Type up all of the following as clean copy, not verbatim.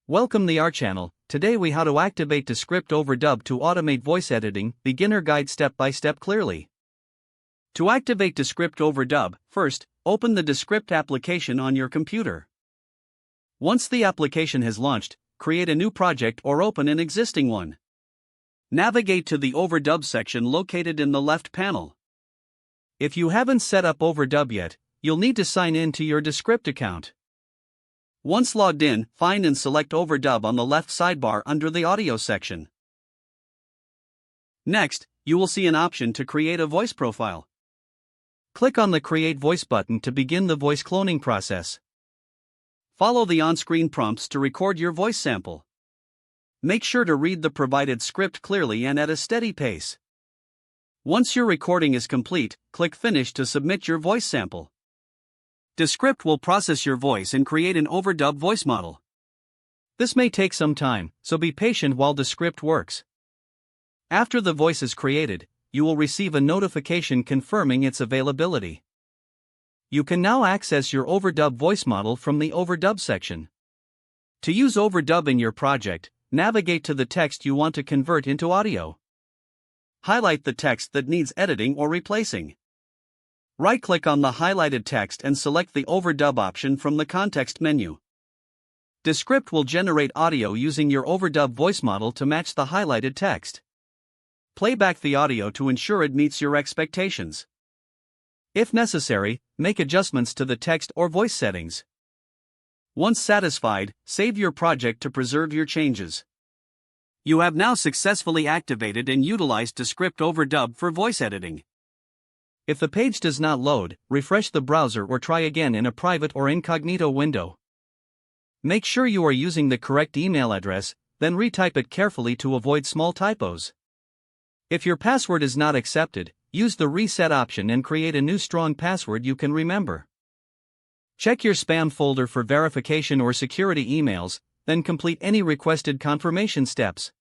Welcome to our channel. Today we how to activate Descript Overdub to automate voice editing, beginner guide step by step clearly. To activate Descript Overdub, first, open the Descript application on your computer. Once the application has launched, create a new project or open an existing one. Navigate to the Overdub section located in the left panel. If you haven't set up Overdub yet, you'll need to sign in to your Descript account. Once logged in, find and select Overdub on the left sidebar under the audio section. Next, you will see an option to create a voice profile. Click on the Create Voice button to begin the voice cloning process. Follow the on-screen prompts to record your voice sample. Make sure to read the provided script clearly and at a steady pace. Once your recording is complete, click Finish to submit your voice sample. Descript will process your voice and create an overdub voice model. This may take some time, so be patient while Descript works. After the voice is created, you will receive a notification confirming its availability. You can now access your overdub voice model from the Overdub section. To use Overdub in your project, navigate to the text you want to convert into audio. Highlight the text that needs editing or replacing. Right-click on the highlighted text and select the Overdub option from the context menu. Descript will generate audio using your Overdub voice model to match the highlighted text. Play back the audio to ensure it meets your expectations. If necessary, make adjustments to the text or voice settings. Once satisfied, save your project to preserve your changes. You have now successfully activated and utilized Descript Overdub for voice editing. If the page does not load, refresh the browser or try again in a private or incognito window. Make sure you are using the correct email address, then retype it carefully to avoid small typos. If your password is not accepted, use the reset option and create a new strong password you can remember. Check your spam folder for verification or security emails, then complete any requested confirmation steps.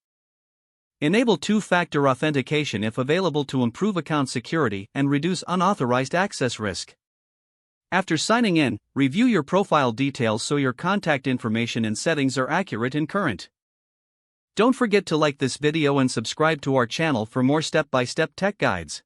Enable two-factor authentication if available to improve account security and reduce unauthorized access risk. After signing in, review your profile details so your contact information and settings are accurate and current. Don't forget to like this video and subscribe to our channel for more step-by-step tech guides.